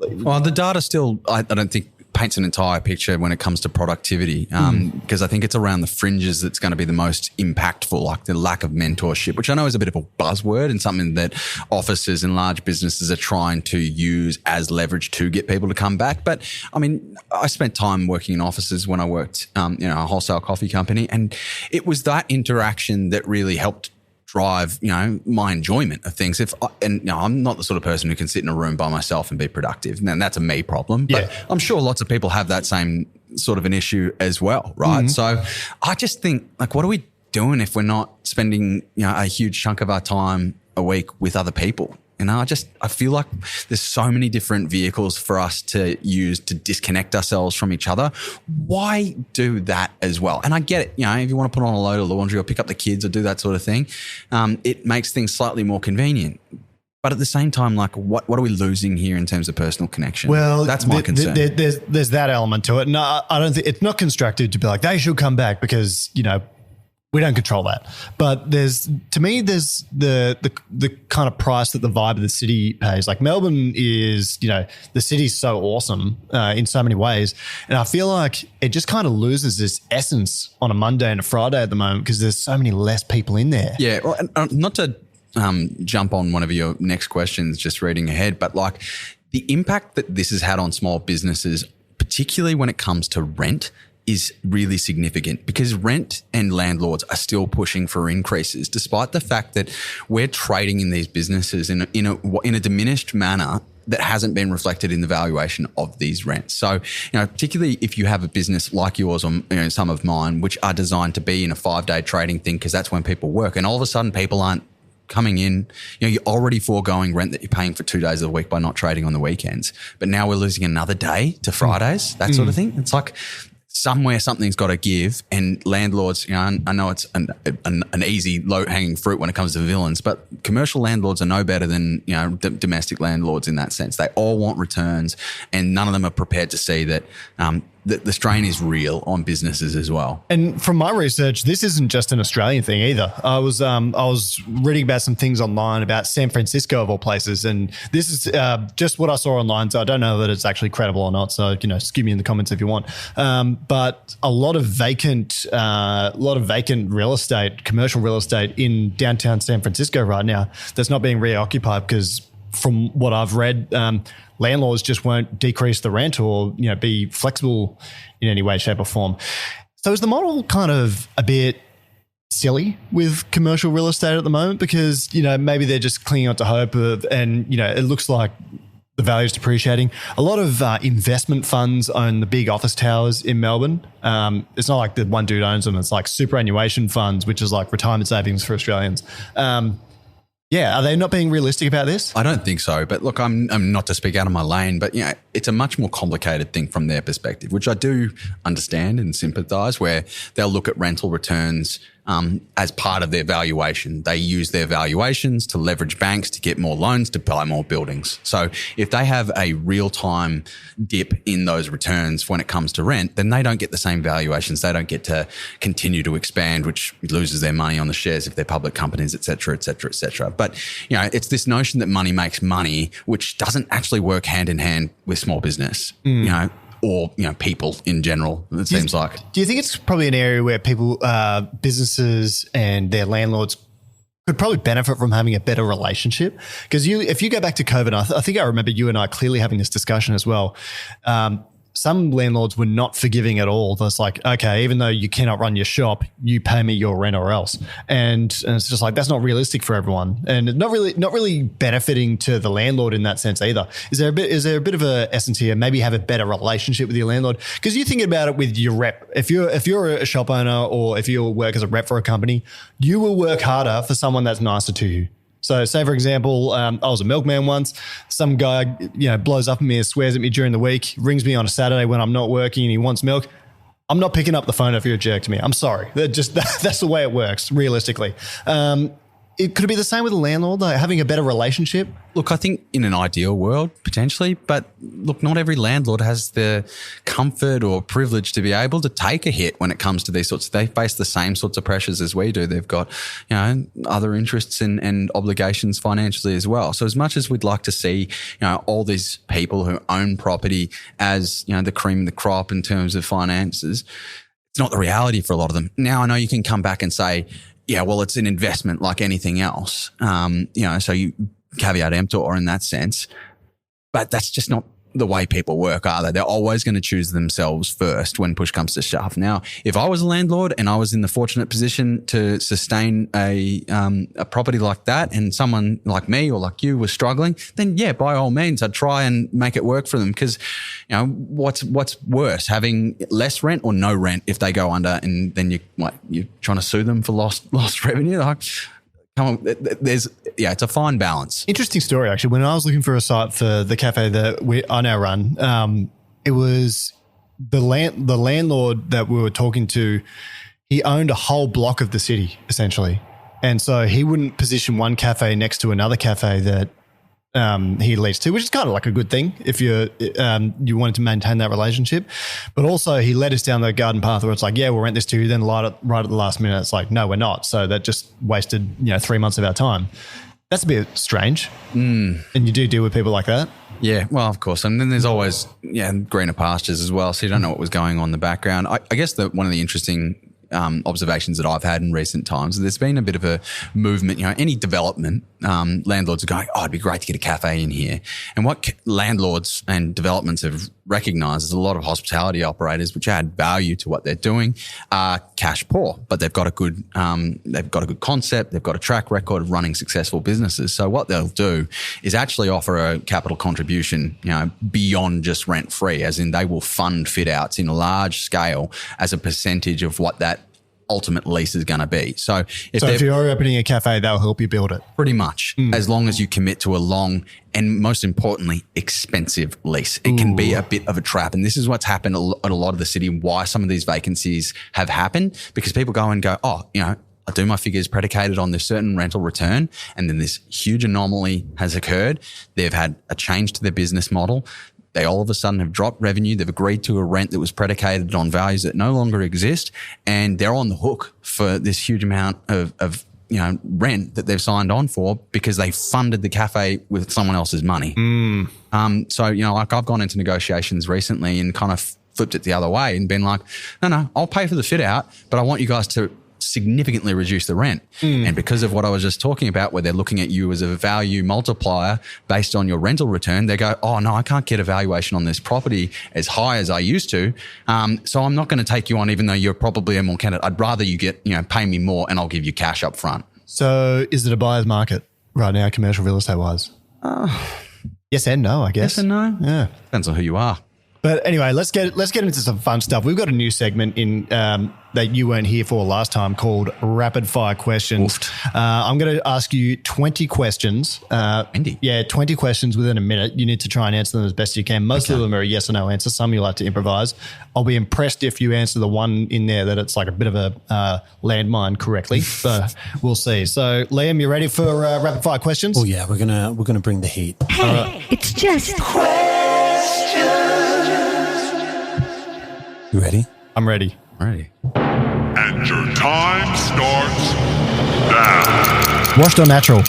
Well, the data still, I don't think, paints an entire picture when it comes to productivity, because I think it's around the fringes that's going to be the most impactful, like the lack of mentorship, which I know is a bit of a buzzword and something that offices and large businesses are trying to use as leverage to get people to come back. But I spent time working in offices when I worked, a wholesale coffee company, and it was that interaction that really helped drive, my enjoyment of things. I'm not the sort of person who can sit in a room by myself and be productive. And that's a me problem. But I'm sure lots of people have that same sort of an issue as well, right? So I just think, what are we doing if we're not spending, a huge chunk of our time a week with other people? I feel like there's so many different vehicles for us to use to disconnect ourselves from each other. Why do that as well? And I get it, if you want to put on a load of laundry or pick up the kids or do that sort of thing, it makes things slightly more convenient. But at the same time, what are we losing here in terms of personal connection? Well, that's my concern. There's that element to it. And I don't think it's not constructive to be like, they should come back because, we don't control that. But there's the kind of price that the vibe of the city pays. Like Melbourne is, the city's so awesome in so many ways. And I feel like it just kind of loses this essence on a Monday and a Friday at the moment because there's so many less people in there. Yeah. Well, and not to jump on one of your next questions, just reading ahead, but the impact that this has had on small businesses, particularly when it comes to rent, is really significant because rent and landlords are still pushing for increases, despite the fact that we're trading in these businesses in a diminished manner that hasn't been reflected in the valuation of these rents. So, particularly if you have a business like yours or some of mine, which are designed to be in a 5-day trading thing because that's when people work, and all of a sudden people aren't coming in, you're already foregoing rent that you're paying for 2 days of the week by not trading on the weekends. But now we're losing another day to Fridays, that sort of thing. It's like somewhere something's got to give, and landlords, I know it's an easy low-hanging fruit when it comes to villains, but commercial landlords are no better than, domestic landlords in that sense. They all want returns, and none of them are prepared to see that the strain is real on businesses as well. And from my research, this isn't just an Australian thing either. I was reading about some things online about San Francisco of all places, and this is just what I saw online. So I don't know that it's actually credible or not. So skew me in the comments if you want. But a lot of vacant real estate, commercial real estate in downtown San Francisco right now that's not being reoccupied because, from what I've read, landlords just won't decrease the rent or be flexible in any way, shape or form. So is the model kind of a bit silly with commercial real estate at the moment because maybe they're just clinging on to hope and it looks like the value is depreciating. A lot of investment funds own the big office towers in Melbourne. It's not like the one dude owns them. It's like superannuation funds, which is like retirement savings for Australians. Are they not being realistic about this? I don't think so. But look, I'm not to speak out of my lane, but it's a much more complicated thing from their perspective, which I do understand and sympathise, where they'll look at rental returns as part of their valuation. They use their valuations to leverage banks to get more loans to buy more buildings. So if they have a real-time dip in those returns when it comes to rent, then they don't get the same valuations. They don't get to continue to expand, which loses their money on the shares if they're public companies, et cetera, et cetera, et cetera. But, it's this notion that money makes money, which doesn't actually work hand in hand with small business, or people in general, it seems like. Do you think it's probably an area where people, businesses and their landlords could probably benefit from having a better relationship? Because if you go back to COVID, I think I remember you and I clearly having this discussion as well. Some landlords were not forgiving at all. That's like, okay, even though you cannot run your shop, you pay me your rent or else. And it's just like, that's not realistic for everyone, and not really benefiting to the landlord in that sense either. Is there a bit of a essence here? Maybe have a better relationship with your landlord, because you're thinking about it with your rep. If you're a shop owner or if you work as a rep for a company, you will work harder for someone that's nicer to you. So say, for example, I was a milkman once. Some guy, blows up at me and swears at me during the week, rings me on a Saturday when I'm not working and he wants milk. I'm not picking up the phone if you're a jerk to me. I'm sorry. That's the way it works, realistically. could it be the same with a landlord, though, having a better relationship? Look, I think in an ideal world, potentially, but look, not every landlord has the comfort or privilege to be able to take a hit when it comes to these sorts. They face the same sorts of pressures as we do. They've got, other interests and obligations financially as well. So as much as we'd like to see, all these people who own property as, the cream of the crop in terms of finances, it's not the reality for a lot of them. Now, I know you can come back and say, yeah, well, it's an investment like anything else. So you caveat emptor in that sense, but that's just not the way people work, are they? They're always going to choose themselves first when push comes to shove. Now, if I was a landlord and I was in the fortunate position to sustain a property like that, and someone like me or like you was struggling, then yeah, by all means, I'd try and make it work for them. Because what's worse, having less rent or no rent if they go under, and then you're trying to sue them for lost revenue? Like, come on, it's a fine balance. Interesting story, actually. When I was looking for a site for the cafe that I now run, it was the landlord that we were talking to. He owned a whole block of the city, essentially. And so he wouldn't position one cafe next to another cafe that he leads to, which is kind of like a good thing if you wanted to maintain that relationship. But also he led us down the garden path where it's like, yeah, we'll rent this to you. Then right at the last minute, it's like, no, we're not. So that just wasted 3 months of our time. That's a bit strange. And you do deal with people like that. Yeah, well, of course. And then there's always greener pastures as well. So you don't know what was going on in the background. I guess that one of the interesting observations that I've had in recent times, there's been a bit of a movement, any development, landlords are going, oh, it'd be great to get a cafe in here. And what landlords and developments have recognised is a lot of hospitality operators, which add value to what they're doing, are cash poor, but they've got a good concept, they've got a track record of running successful businesses. So what they'll do is actually offer a capital contribution, beyond just rent free, as in they will fund fit outs in a large scale as a percentage of what that ultimate lease is going to be. So if you're opening a cafe, they'll help you build it. Pretty much, as long as you commit to a long and, most importantly, expensive lease. It can be a bit of a trap. And this is what's happened at a lot of the city, why some of these vacancies have happened, because people go and go, I do my figures predicated on this certain rental return, and then this huge anomaly has occurred. They've had a change to their business model. They all of a sudden have dropped revenue. They've agreed to a rent that was predicated on values that no longer exist, and they're on the hook for this huge amount of rent that they've signed on for because they funded the cafe with someone else's money. So like I've gone into negotiations recently and kind of flipped it the other way and been like, no, I'll pay for the fit out, but I want you guys to significantly reduce the rent. And because of what I was just talking about, where they're looking at you as a value multiplier based on your rental return, they go, oh no, I can't get a valuation on this property as high as I used to. So I'm not going to take you on, even though you're probably a more candidate. I'd rather you get, pay me more and I'll give you cash up front. So is it a buyer's market right now, commercial real estate wise? Yes and no, I guess. Yes and no. Yeah. Depends on who you are. But anyway, let's get into some fun stuff. We've got a new segment in that you weren't here for last time called Rapid Fire Questions. I'm going to ask you 20 questions. 20? Yeah, 20 questions within a minute. You need to try and answer them as best you can. Most of them are a yes or no answer. Some you like to improvise. I'll be impressed if you answer the one in there that it's like a bit of a landmine correctly. So we'll see. So Liam, you ready for Rapid Fire Questions? Oh yeah, we're gonna bring the heat. Hey, it's just You ready? I'm ready. Ready. And your time starts now. Washed or natural?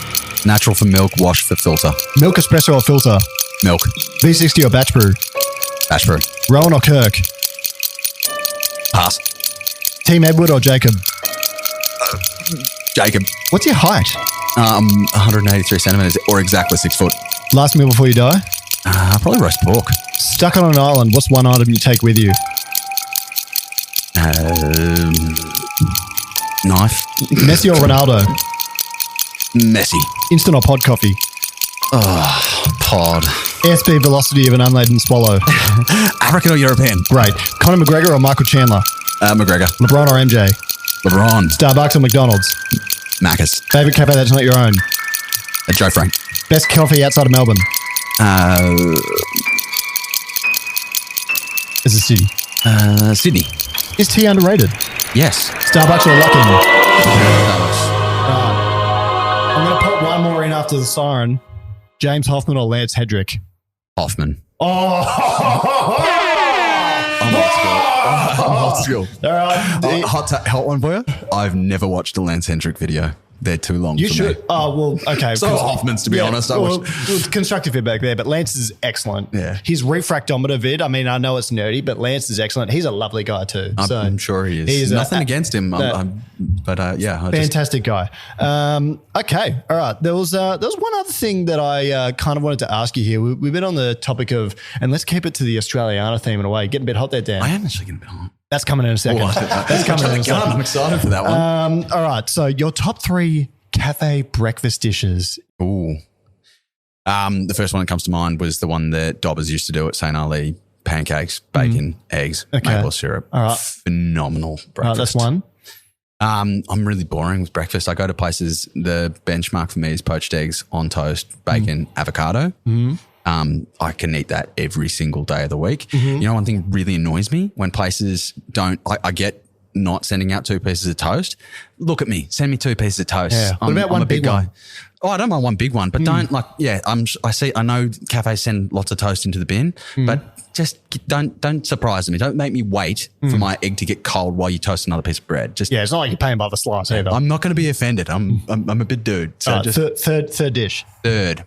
Natural for milk, washed for filter. Milk, espresso or filter? Milk. V60 or batch brew? Batch brew. Rowan or Kirk? Pass. Team Edward or Jacob? Jacob. What's your height? 183 centimetres or exactly 6 foot. Last meal before you die? Probably roast pork. Stuck on an island, what's one item you take with you? Knife. Messi or Ronaldo? Messy. Instant or pod coffee? Pod. Airspeed velocity of an unladen swallow? African or European? Great. Conor McGregor or Michael Chandler? McGregor. LeBron or MJ? LeBron. Starbucks or McDonald's? Macca's. Favourite cafe that's not your own? Joe Frank. Best coffee outside of Melbourne? As a city. Sydney. Is tea underrated? Yes. Starbucks or lock-in? after the siren, James Hoffman or Lance Hedrick? Hoffman. Oh, I'm old school. all right. Hot one for you. I've never watched a Lance Hendrick video. They're too long You for should. me. Oh, well, okay. So Hoffman's, to be honest. Constructive feedback there, but Lance is excellent. Yeah. His refractometer vid, I mean, I know it's nerdy, but Lance is excellent. He's a lovely guy too. I'm sure he is. He is Nothing against him. Fantastic guy. Okay. All right. There was one other thing that I kind of wanted to ask you here. We've been on the topic of, and let's keep it to the Australiana theme in a way. Getting a bit hot there, Dan. I am actually going to be hot. That's coming in a second. That's coming in a second. I'm excited for that one. All right. So your top 3 cafe breakfast dishes. Ooh. The first one that comes to mind was the one that Dobbers used to do at St. Ali. Pancakes, bacon, eggs, maple syrup. All right. Phenomenal breakfast. That's one. I'm really boring with breakfast. I go to places, the benchmark for me is poached eggs on toast, bacon, avocado. I can eat that every single day of the week. You know, one thing really annoys me when places don't, I get not sending out 2 pieces of toast. Look at me, send me 2 pieces of toast. Yeah. What about one a big guy. one? Oh, I don't mind one big one, but don't I know cafes send lots of toast into the bin, but just don't surprise me. Don't make me wait for my egg to get cold while you toast another piece of bread. Just It's not like you're paying by the slice either. I'm not going to be offended. I'm a big dude. So just third dish. third.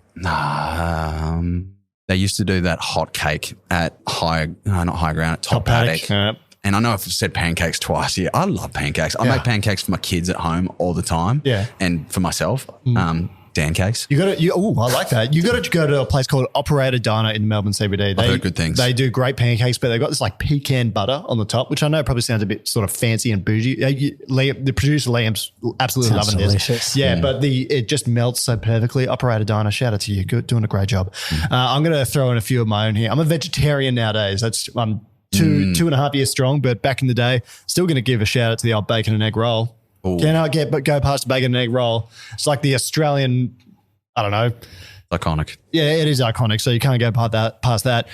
They used to do that hot cake at Top Paddock. And I know I've said pancakes twice here. I love pancakes. I make pancakes for my kids at home all the time. Yeah. And for myself, Dan cakes. I like that. You got to go to a place called Operator Diner in Melbourne CBD. I've heard good things. They do great pancakes, but they've got this like pecan butter on the top, which I know probably sounds a bit sort of fancy and bougie. The producer Liam's absolutely Sounds loving delicious. this. Yeah, but it just melts so perfectly. Operator Diner, shout out to you. Good, doing a great job. I'm going to throw in a few of my own here. I'm a vegetarian nowadays. I'm 2.5 years strong, but back in the day, still going to give a shout out to the old bacon and egg roll. Ooh. Cannot go past the bacon and egg roll. It's like the Australian, I don't know. Iconic. Yeah, it is iconic. So you can't go past that.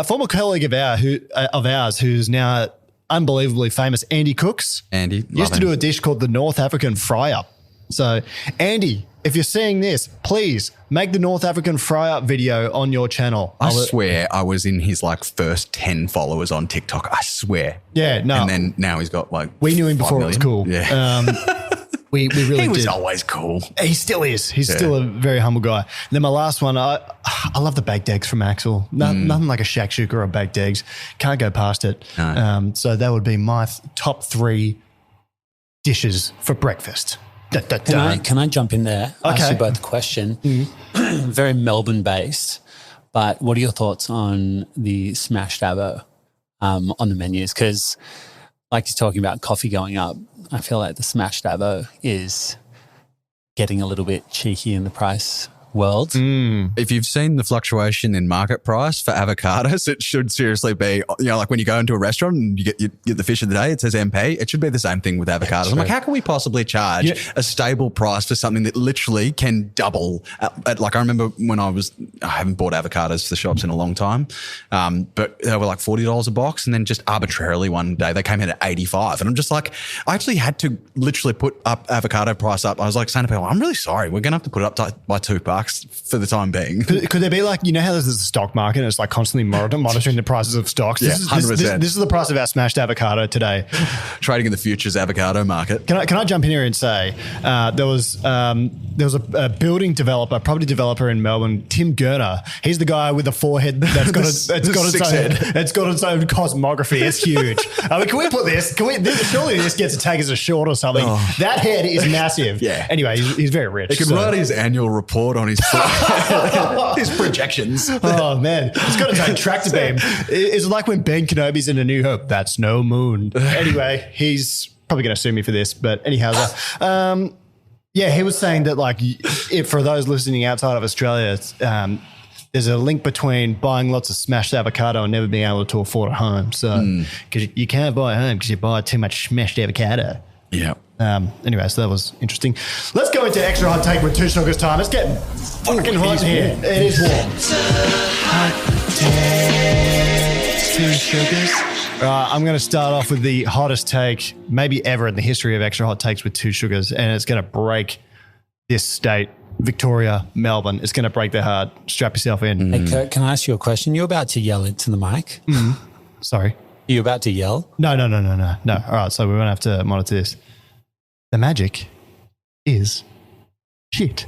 Former colleague of ours who's now unbelievably famous, Andy Cooks. Andy. Used to do a dish called the North African fry-up. So Andy, if you're seeing this, please make the North African fry-up video on your channel. I swear I was in his first 10 followers on TikTok. I swear. Yeah, no. And then now he's got we knew him 5 before it was million. cool. Yeah. We really he was did. always cool. He still is. He's still a very humble guy. And then my last one, I love the baked eggs from Axel. Nothing like a shakshuka or baked eggs. Can't go past it. No. So that would be my top 3 dishes for breakfast. Can I jump in there? Okay. Ask you both a question. Very Melbourne based, but what are your thoughts on the smashed avo on the menus? Because like you're talking about coffee going up, I feel like the smashed avo is getting a little bit cheeky in the price world. If you've seen the fluctuation in market price for avocados, it should seriously be, like when you go into a restaurant and you get the fish of the day, it says MP. It should be the same thing with avocados. I'm like, how can we possibly charge a stable price for something that literally can double? I remember when I haven't bought avocados for the shops in a long time, but they were like $40 a box, and then just arbitrarily one day they came in at 85. And I'm just like, I actually had to literally put up avocado price up. I was like saying to people, I'm really sorry, we're going to have to put it up by $2 for the time being. Could there be how there's a stock market and it's constantly monitoring the prices of stocks? Yeah, 100%. This is the price of our smashed avocado today. Trading in the futures avocado market. Can I jump in here and say there was a building developer, property developer in Melbourne, Tim Gurner. He's the guy with the forehead that's got it's got its own cosmography. It's huge. I mean, can we put this? Surely this gets a tag as a short or something. Oh. That head is massive. Yeah. Anyway, he's very rich. He can write his annual report on his projections. Oh man, it's got its own tractor beam. It's like when Ben Kenobi's in A New Hope. That's no moon. Anyway, he's probably going to sue me for this, but anyhow, he was saying that for those listening outside of Australia, there's a link between buying lots of smashed avocado and never being able to afford a home. So, because you can't buy a home because you buy too much smashed avocado. Yeah. Anyway, so that was interesting. Let's go into extra hot take with 2 sugars time. It's getting fucking hot in here. It is warm. Hot take, 2 sugars. All right, I'm going to start off with the hottest take maybe ever in the history of extra hot takes with 2 sugars, and it's going to break this state Victoria, Melbourne. It's going to break their heart. Strap yourself in. Hey, Kirk, can I ask you a question? You're about to yell into the mic. Sorry. You're about to yell? No. All right, so we're going to have to monitor this. The magic is shit.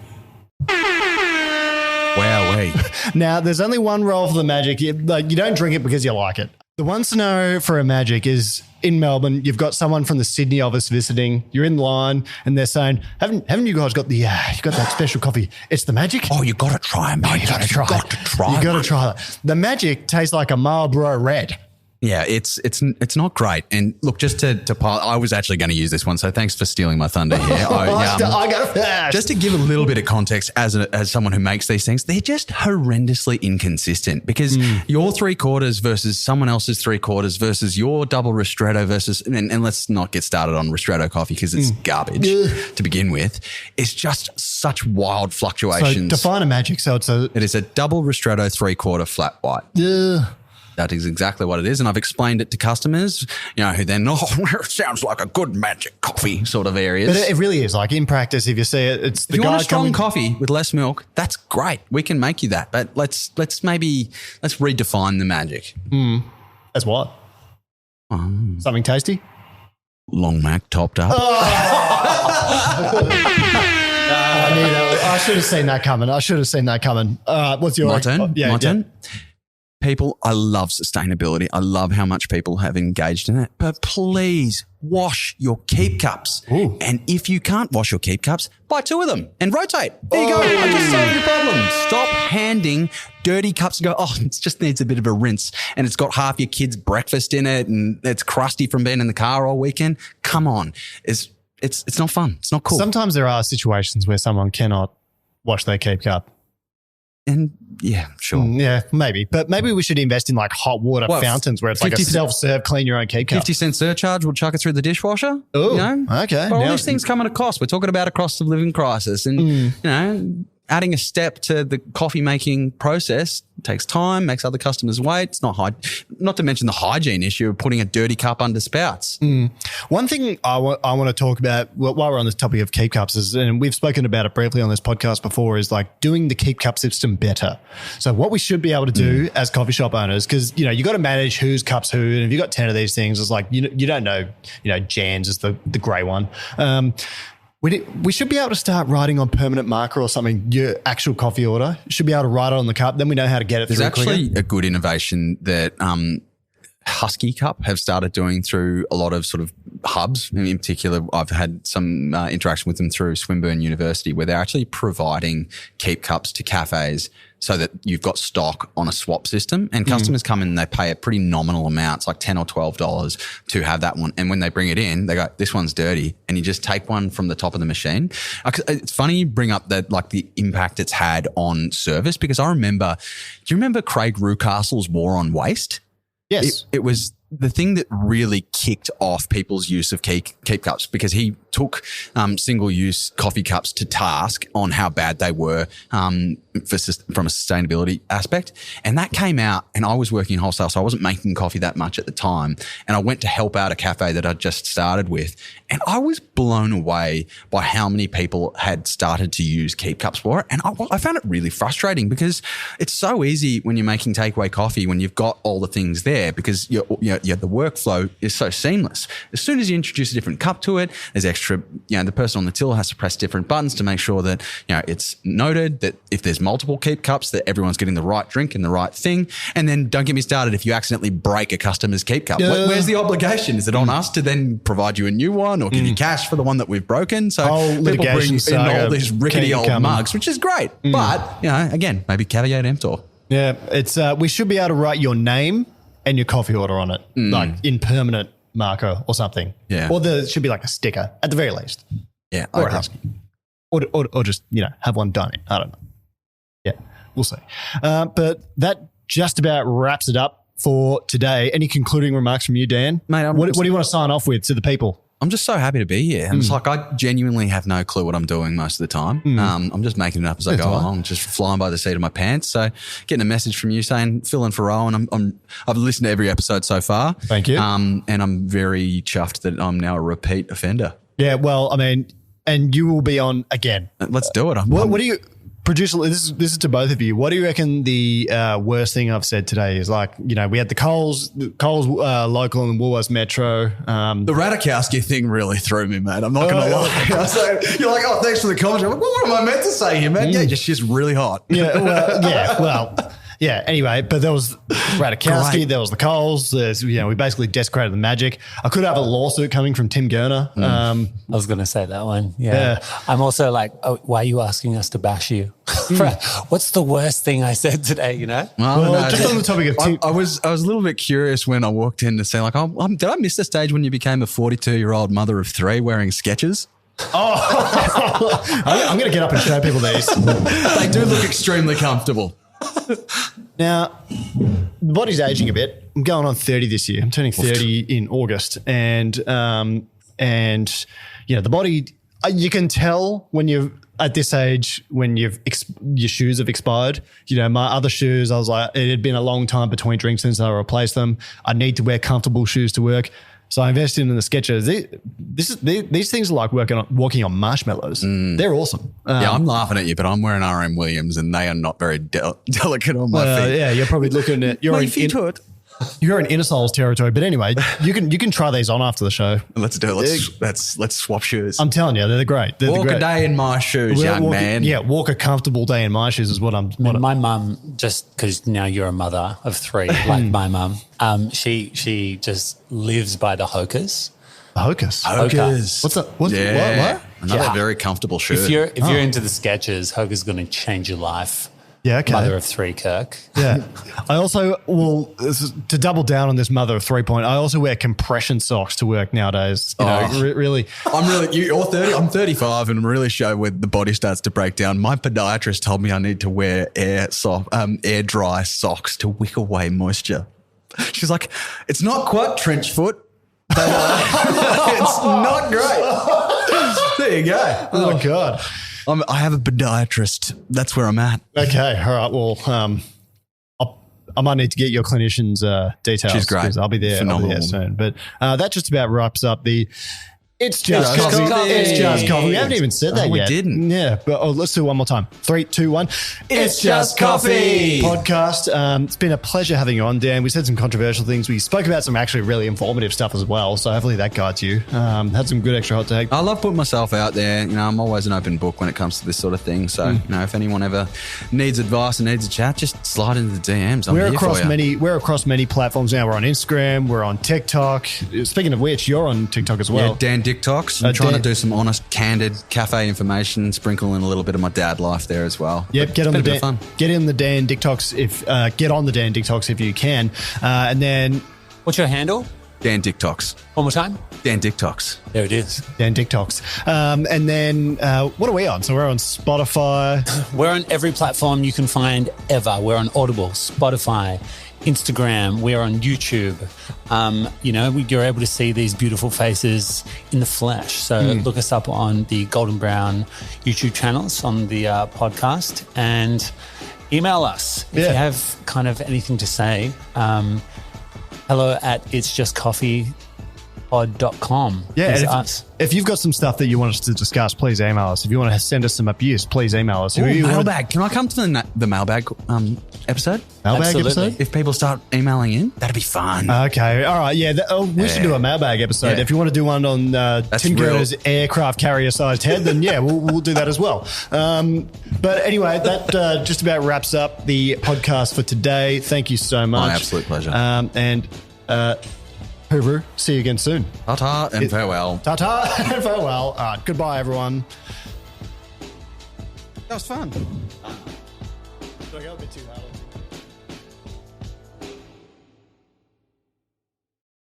Wowee. Now, there's only one role for the magic. You don't drink it because you like it. The one scenario for a magic is in Melbourne, you've got someone from the Sydney office visiting. You're in line and they're saying, haven't you guys got you got that special coffee? It's the magic. Oh, you got to try them, mate. You got to try it. The magic tastes like a Marlboro Red. Yeah, it's not great. And look, just to pile, I was actually going to use this one, so thanks for stealing my thunder here. I got first. Just to give a little bit of context as someone who makes these things, they're just horrendously inconsistent because your 3/4 versus someone else's 3/4 versus your double ristretto versus, and let's not get started on ristretto coffee because it's garbage to begin with. It's just such wild fluctuations. So define a magic. So it is a double ristretto 3/4 flat white. That is exactly what it is. And I've explained it to customers, who then, it sounds like a good magic coffee sort of areas. But it really is. Like in practice, if you see it, it's the if you guy want a strong coming coffee with less milk, that's great. We can make you that. But let's redefine the magic. As what? Something tasty? Long Mac topped up. I should have seen that coming. What's your... My turn? Yeah, My turn? People, I love sustainability. I love how much people have engaged in it. But please wash your keep cups. Ooh. And if you can't wash your keep cups, buy 2 of them and rotate. There you go. I just solved your problem. Stop handing dirty cups and go, it just needs a bit of a rinse. And it's got half your kids' breakfast in it and it's crusty from being in the car all weekend. Come on. It's not fun. It's not cool. Sometimes there are situations where someone cannot wash their keep cup. And yeah, sure. Yeah, maybe. But maybe we should invest in like hot water fountains where it's like a self-serve, clean your own keep cup. 50-cent surcharge, we'll chuck it through the dishwasher. Oh, okay. But all these things come at a cost. We're talking about a cost of living crisis. And, adding a step to the coffee making process takes time, makes other customers wait. It's not to mention the hygiene issue of putting a dirty cup under spouts. One thing I want to talk about while we're on this topic of keep cups is, and we've spoken about it briefly on this podcast before, is like doing the keep cup system better. So what we should be able to do as coffee shop owners, because, you got to manage whose cups who, and if you've got 10 of these things, it's like, you don't know, Jan's is the grey one. We should be able to start writing on permanent marker or something, your actual coffee order. Should be able to write it on the cup. Then we know how to get it through. There's actually a good innovation that Husky Cup have started doing through a lot of sort of hubs. In particular, I've had some interaction with them through Swinburne University where they're actually providing keep cups to cafes so that you've got stock on a swap system and customers come in and they pay a pretty nominal amount. It's like $10 or $12 to have that one. And when they bring it in, they go, this one's dirty. And you just take one from the top of the machine. It's funny you bring up that, like, the impact it's had on service, because do you remember Craig Rucastle's War on Waste? Yes. It was the thing that really kicked off people's use of keep cups, because he took single-use coffee cups to task on how bad they were from a sustainability aspect. And that came out, and I was working in wholesale, so I wasn't making coffee that much at the time. And I went to help out a cafe that I'd just started with. And I was blown away by how many people had started to use keep cups for it. And I found it really frustrating, because it's so easy when you're making takeaway coffee when you've got all the things there, because the workflow is so seamless. As soon as you introduce a different cup to it, there's extra, the person on the till has to press different buttons to make sure that, it's noted that if there's multiple keep cups, that everyone's getting the right drink and the right thing. And then don't get me started if you accidentally break a customer's keep cup. Where's the obligation? Is it on us to then provide you a new one or give you cash for the one that we've broken? So people bring in all these rickety old mugs, which is great. But, again, maybe caveat emptor. Yeah, it's we should be able to write your name and your coffee order on it, like in permanent marker or something. Yeah. Or there should be like a sticker at the very least. Yeah. Or a husky. Or just, have one done. I don't know. Yeah, we'll see. But that just about wraps it up for today. Any concluding remarks from you, Dan? Mate, what do you want to sign off with to the people? I'm just so happy to be here. And it's like, I genuinely have no clue what I'm doing most of the time. I'm just making it up as I go along, just flying by the seat of my pants. So getting a message from you saying, fill in for Rowan. I've listened to every episode so far. Thank you. And I'm very chuffed that I'm now a repeat offender. Yeah, well, I mean, and you will be on again. Let's do it. What do you, producer? This is to both of you. What do you reckon the worst thing I've said today is? Like, you know, we had the Coles local and Woolworths Metro. The Ratajkowski thing really threw me, mate. I'm not going to lie. So you're like, oh, thanks for the comment. I'm like, what am I meant to say here, man? Yeah, she's really hot. Yeah. Anyway, but there was Ratajkowski, there was the Coles. There's, you know, we basically desecrated the magic. I could have a lawsuit coming from Tim Gurner. I was going to say that one. Yeah. I'm also like, oh, why are you asking us to bash you? What's the worst thing I said today? You know? Well, just on the topic of Tim, I was a little bit curious when I walked in to say, like, did I miss the stage when you became a 42-year-old mother of 3 wearing Skechers? Oh, I'm going to get up and show people these. They do look extremely comfortable. Now, the body's aging a bit. I'm going on 30 this year. I'm turning 30 in August, and you know, the body. You can tell when you're at this age when your shoes have expired. You know, my other shoes, I was like, it had been a long time between drinks since I replaced them. I need to wear comfortable shoes to work. So I invested in the Skechers. These things are like walking on marshmallows. They're awesome. Yeah, I'm laughing at you, but I'm wearing RM Williams and they are not very delicate on my feet. Yeah, you're probably looking at you're in inner soles territory. But anyway, you can try these on after the show. Let's do it. Let's swap shoes. I'm telling you, they're great. Walk a day in my shoes, young man. Yeah, walk a comfortable day in my shoes is what I'm. My mum, just because now you're a mother of 3, like my mum, she just lives by the Hokers. The Hokers. What's that? What? Another very comfortable shoe. If you're into the Skechers, Hoka's going to change your life. Yeah, okay. Mother of 3, Kirk. Yeah. I also, to double down on this mother of 3 point, I also wear compression socks to work nowadays. You know, really. You're 30, I'm 35 and I'm really sure when the body starts to break down. My podiatrist told me I need to wear air dry socks to wick away moisture. She's like, it's not quite trench foot, but it's not great. There you go. Oh, God. I have a podiatrist. That's where I'm at. Okay. All right. Well, I might need to get your clinician's details. She's great. I'll be there. Phenomenal. Soon. But that just about wraps up the It's Just Coffee. It's Just Coffee. We haven't even said that yet. We didn't. Yeah. But let's do it one more time. 3, 2, 1. It's Just Coffee. Podcast. It's been a pleasure having you on, Dan. We said some controversial things. We spoke about some actually really informative stuff as well. So hopefully that guides you. Had some good extra hot take. I love putting myself out there. You know, I'm always an open book when it comes to this sort of thing. So, you know, if anyone ever needs advice and needs a chat, just slide into the DMs. We're across many platforms now. We're on Instagram. We're on TikTok. Speaking of which, you're on TikTok as well. Yeah, Dan Dick Talks. I'm trying to do some honest, candid cafe information, sprinkle in a little bit of my dad life there as well. Yep, get on the Dan Dick Talks get on the Dan Dick Talks if you can. And then what's your handle? Dan Dick Talks. One more time. Dan Dick Talks. There it is. Dan Dick Talks. And then what are we on? So we're on Spotify. We're on every platform you can find ever. We're on Audible, Spotify, Instagram. We're on YouTube. You know, you're able to see these beautiful faces in the flesh. So look us up on the Golden Brown YouTube channels on the podcast and email us if you have kind of anything to say. hello@itsjustcoffeepod.com. Yeah, if you've got some stuff that you want us to discuss, please email us. If you want to send us some abuse, please email us. Mailbag. Can I come to the mailbag episode? Mailbag episode? If people start emailing in, that'd be fun. Okay. All right. Yeah. We should do a mailbag episode. Yeah. If you want to do one on Tim Gurner's aircraft carrier-sized head, then we'll do that as well. But anyway, that just about wraps up the podcast for today. Thank you so much. My absolute pleasure. Hooroo. See you again soon. Ta-ta and farewell. Ta-ta and farewell. All right. Goodbye, everyone. That was fun. So I got a bit too hard.